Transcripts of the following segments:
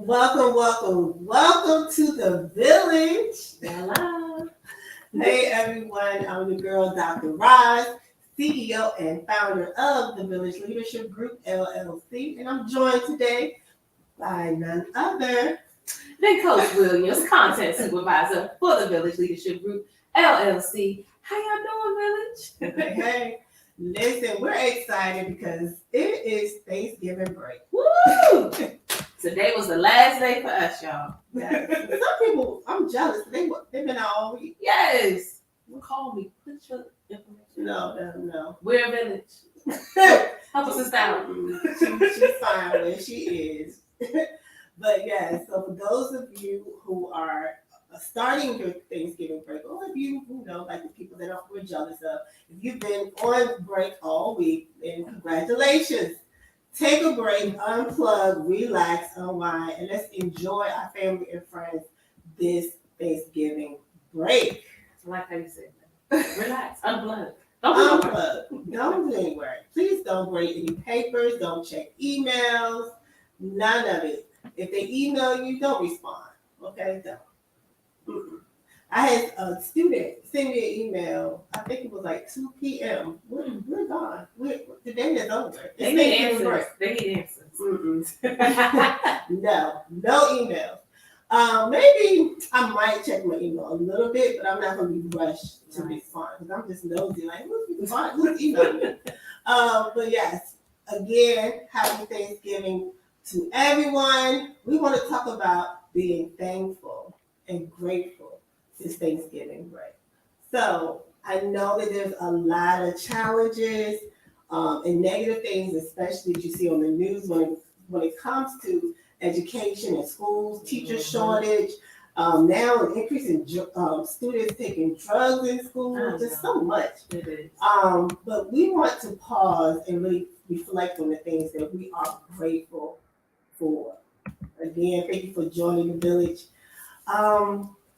Welcome to the village. Hello. Hey everyone, I'm your girl, Dr. Roz, CEO and founder of the Village Leadership Group, LLC, and I'm joined today by none other. Then Coach Williams, content supervisor for the Village Leadership Group, LLC. How y'all doing, Village? Hey, listen, we're excited because it is Thanksgiving break. Woo! Today was the last day for us, y'all. Yes. Some people, I'm jealous. They've been out all week. Yes. Call me. Put your information. No. We're a village. Help us out. She's fine where she is. But yeah, so for those of you who are starting your Thanksgiving break, or if you know, like the people that we're jealous of, if you've been on break all week, then congratulations. Take a break, unplug, relax, unwind, and let's enjoy our family and friends this Thanksgiving break. I like how you said that. Relax, unplug. Don't do any work. Please don't break any papers. Don't check emails. None of it. If they email you, don't respond. Okay? Don't. Mm-mm. I had a student send me an email. I think it was like 2 p.m. We're gone. The day is over. They need answers. They need answers. No emails. Maybe I might check my email a little bit, but I'm not going to be rushed to respond because I'm just nosy. Like, who's emailing me? But yes, again, happy Thanksgiving to everyone. We want to talk about being thankful and grateful this Thanksgiving break. So I know that there's a lot of challenges and negative things, especially that you see on the news when it comes to education in schools, teacher shortage, now an increase in students taking drugs in school, just so much. It is. But we want to pause and really reflect on the things that we are grateful for. Again, thank you for joining the village.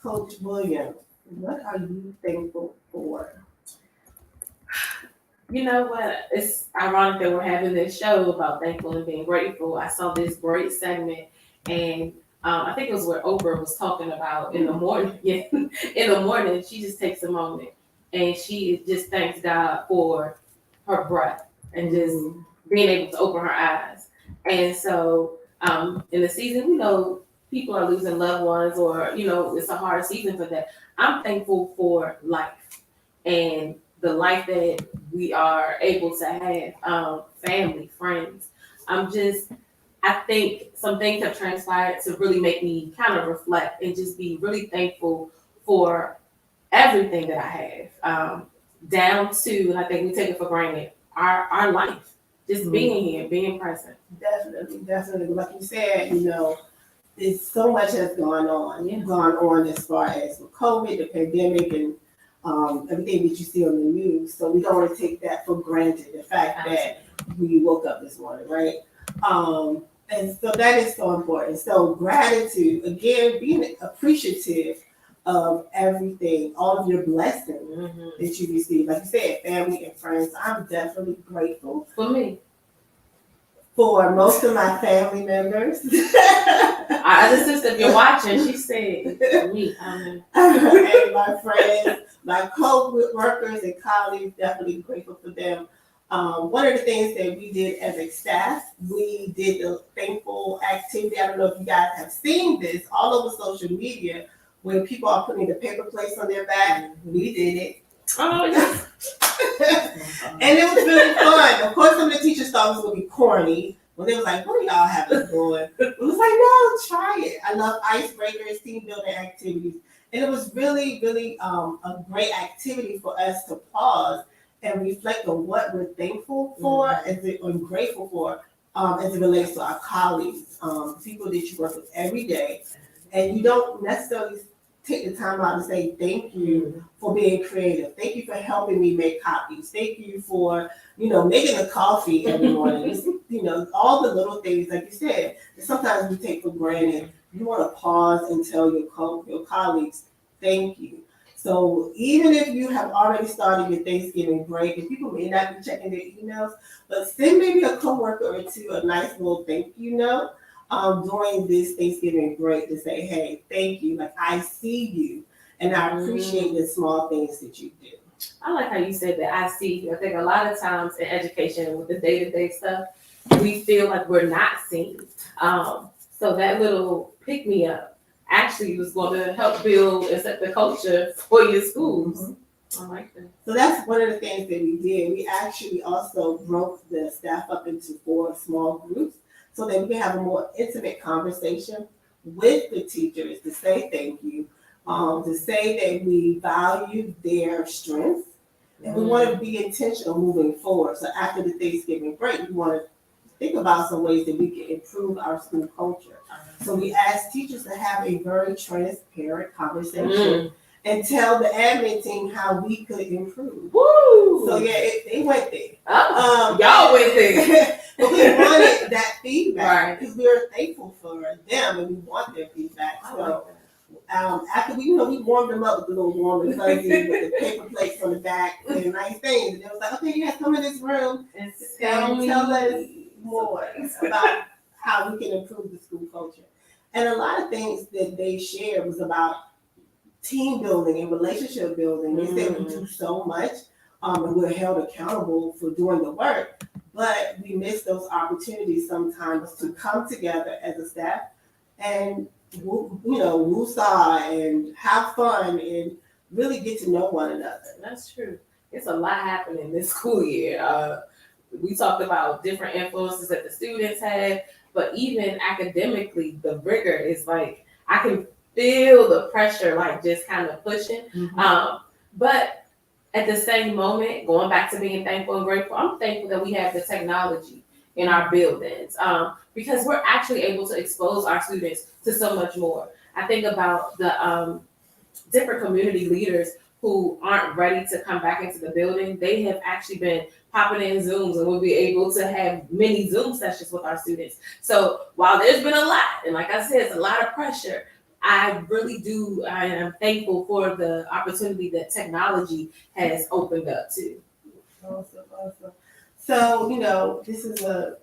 Coach Williams, what are you thankful for? You know what? It's ironic that we're having this show about thankful and being grateful. I saw this great segment, and I think it was where Oprah was talking about in the morning. Yeah, in the morning, she just takes a moment and she just thanks God for her breath and just being able to open her eyes. And so, in the season, people are losing loved ones, or it's a hard season for that. I'm thankful for life and the life that we are able to have, family, friends. I think some things have transpired to really make me kind of reflect and just be really thankful for everything that I have, down to, and I think we take it for granted, our life, just being here, being present. Definitely. Like you said, there's so much has gone on as far as with COVID, the pandemic, and everything that you see on the news. So we don't want to take that for granted, the fact that we woke up this morning, right? And so that is so important. So gratitude, again, being appreciative of everything, all of your blessings that you receive. Like you said, family and friends. I'm definitely grateful. For me. For most of my family members. Our other sister, if you're watching, she said, for me, and my friends, my co-workers and colleagues, definitely grateful for them. One of the things that we did as a staff, we did the thankful activity. I don't know if you guys have seen this all over social media, when people are putting the paper plates on their back. We did it. Oh, yes. And it was really fun. Of course, some of the teachers thought it was going to be corny. When they was like, what do y'all have us doing? It was like, no, try it. I love icebreakers, team building activities. And it was really, really a great activity for us to pause and reflect on what we're thankful for and grateful for as it relates to our colleagues, people that you work with every day. And you don't necessarily take the time out to say thank you for being creative. Thank you for helping me make copies. Thank you for, making a coffee every morning. All the little things, like you said, that sometimes we take for granted. You want to pause and tell your colleagues, thank you. So even if you have already started your Thanksgiving break, and people may not be checking their emails, but send maybe a coworker or two a nice little thank you note. during this Thanksgiving break to say, hey, thank you. Like, I see you and I appreciate the small things that you do. I like how you said that. I see you. I think a lot of times in education with the day-to-day stuff, we feel like we're not seen. So that little pick-me-up actually was going to help build and set the culture for your schools. I like that. So that's one of the things that we did. We actually also broke the staff up into 4 small groups so that we can have a more intimate conversation with the teachers to say thank you, to say that we value their strengths, and we want to be intentional moving forward. So after the Thanksgiving break, we want to think about some ways that we can improve our school culture. So we asked teachers to have a very transparent conversation and tell the admin team how we could improve. Woo! So yeah, they went there. Y'all went there. But we wanted that feedback Right. because we were thankful for them and we want their feedback. So after we warmed them up with the little warm and fuzzy with the paper plates on the back and nice things, and they was like, okay, you guys come in this room And tell us more about how we can improve the school culture. And a lot of things that they shared was about team building and relationship building. They said we do so much, and we're held accountable for doing the work, but we miss those opportunities sometimes to come together as a staff and woosah and have fun and really get to know one another. That's true. It's a lot happening this school year. We talked about different influences that the students had, but even academically, the rigor is like, I can feel the pressure, like just kind of pushing. But at the same moment, going back to being thankful and grateful, I'm thankful that we have the technology in our buildings because we're actually able to expose our students to so much more. I think about the different community leaders who aren't ready to come back into the building. They have actually been popping in Zooms and we'll be able to have many Zoom sessions with our students. So while there's been a lot, and like I said, it's a lot of pressure, I am thankful for the opportunity that technology has opened up to. Awesome. So, this is a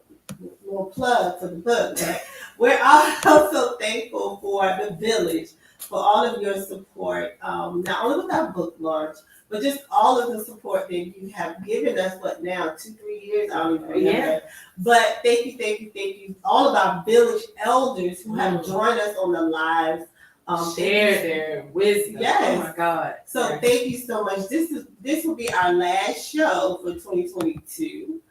little plug for the book. Right? We're also thankful for the Village, for all of your support, not only with our book launch, but just all of the support that you have given us, 2-3 years, I don't even remember. Yeah. But thank you. All of our Village elders who have joined us on the lives. Share their wisdom. Yes. Oh my God. So thank you so much. This will be our last show for 2022.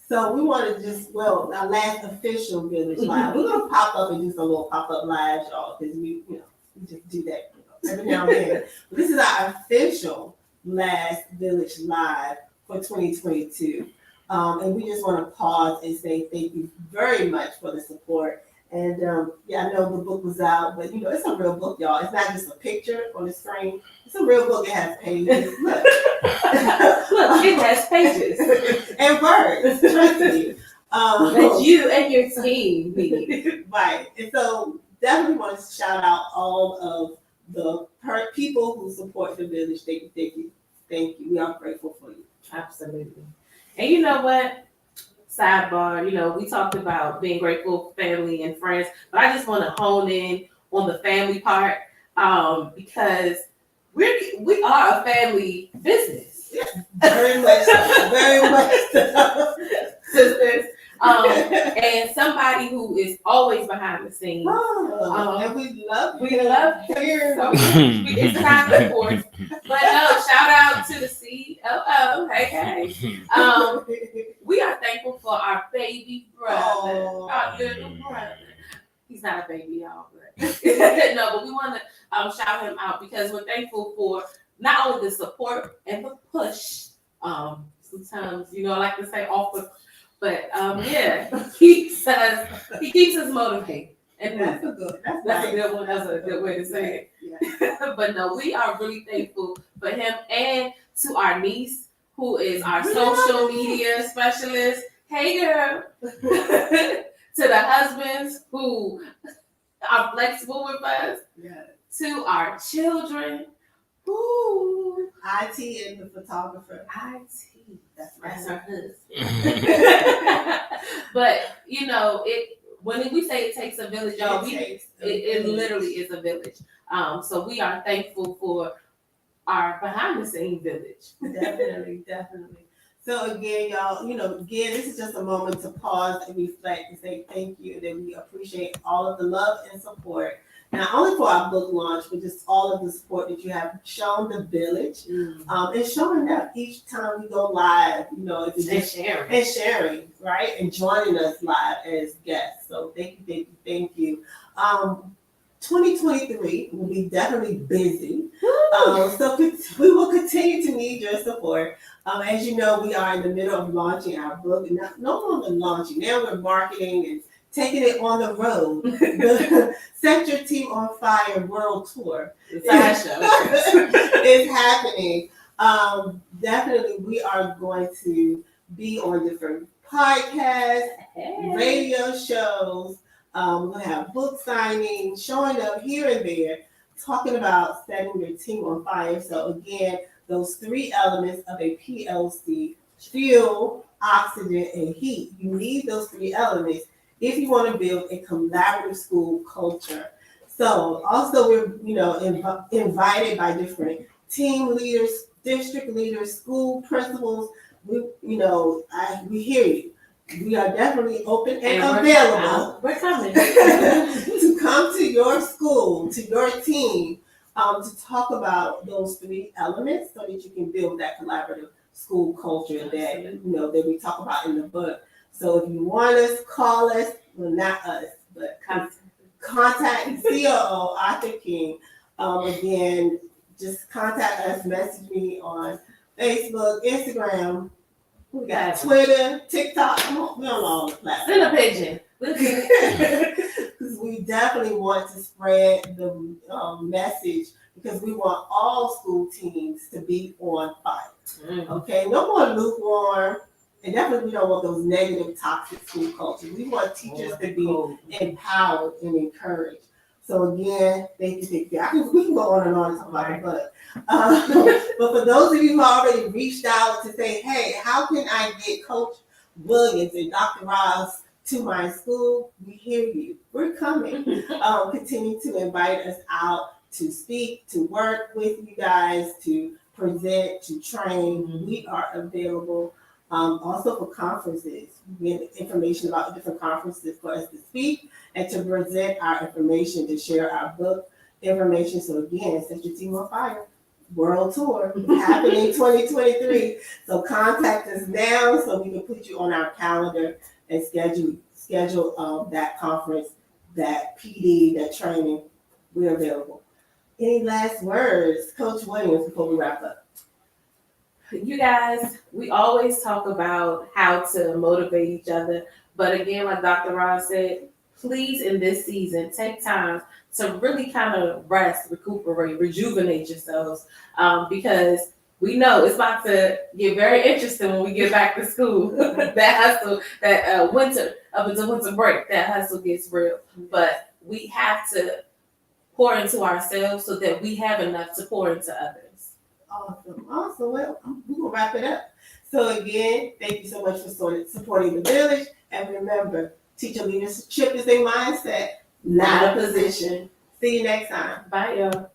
So we want to our last official Village Live. We're going to pop up and do some little pop-up lives, y'all, because we just do that every now and then. But this is our official last Village Live for 2022. And we just want to pause and say thank you very much for the support. And I know the book was out, but it's a real book, y'all. It's not just a picture on the screen. It's a real book. It has pages. Look. Look, it has pages. And words. Trust me. That you and your team need. Right. And so definitely want to shout out all of the people who support the Village. Thank you. We are grateful for you. Absolutely. And you know what? Sidebar, we talked about being grateful for family and friends, but I just want to hone in on the family part because we are a family business. Yeah, very much so. Sisters. And somebody who is always behind the scenes. And we love here. So it's time, of course. But no, shout out to the COO. Hey. We are thankful for our baby brother, our little brother. He's not a baby, y'all, but no, but we want to shout him out because we're thankful for not only the support and the push. Sometimes, I like to say offer. But he keeps us motivated. And that's a good one. That's a good way to say it. Yeah. But no, we are really thankful for him and to our niece, who is our social media specialist. Hey girl. To the husbands who are flexible with us. Yeah. To our children. Ooh. IT and the photographer. IT. That's right. That's our husband. But when we say it takes a village, y'all, it literally is a village. So we are thankful for our behind the scenes village. Definitely, definitely. So again, y'all, again, this is just a moment to pause and reflect and say thank you. That we appreciate all of the love and support, not only for our book launch, but just all of the support that you have shown the village, and showing up each time we go live. If it's just and sharing, right, and joining us live as guests. So thank you, thank you. 2023 will be definitely busy. So we will continue to need your support. As you know, we are in the middle of launching our book. No longer launching. Now we're marketing and taking it on the road. The Set Your Team on Fire World Tour is happening. Definitely, we are going to be on different podcasts, radio shows. We're going to have book signings, showing up here and there, talking about setting your team on fire. So again, those three elements of a PLC: fuel, oxygen, and heat. You need those three elements if you want to build a collaborative school culture. So also we're invited by different team leaders, district leaders, school principals. We hear you. We are definitely open and available. We're coming to come to your school, to your team, to talk about those three elements so that you can build that collaborative school culture that that we talk about in the book. So if you want us, call us. Well, not us, but contact COO Arthur King. Again, just contact us. Message me on Facebook, Instagram. We got Twitter, TikTok. We're on all the platforms. Send a pigeon. Because we definitely want to spread the message, because we want all school teams to be on fire. Okay, no more lukewarm, and definitely we don't want those negative, toxic school cultures. We want teachers to be empowered and encouraged. So again, thank you. We can go on and on and talk about it, but for those of you who already reached out to say, hey, how can I get Coach Williams and Dr. Ross to my school? We hear you. We're coming. Continue to invite us out to speak, to work with you guys, to present, to train. We are available. Also for conferences. We get information about different conferences for us to speak and to present our information, to share our book information. So again, Set Your Team on Fire World Tour happening 2023. So contact us now so we can put you on our calendar and schedule that conference, that PD, that training. We're available. Any last words, Coach Williams, before we wrap up? You guys, we always talk about how to motivate each other. But again, like Dr. Ross said, please in this season, take time to really kind of rest, recuperate, rejuvenate yourselves. Because we know it's about to get very interesting when we get back to school. That hustle, that winter, up until winter break, that hustle gets real. But we have to pour into ourselves so that we have enough to pour into others. Awesome. Well, we're going to wrap it up. So again, thank you so much for supporting the village. And remember, teacher leadership is a mindset, not a position. See you next time. Bye, y'all.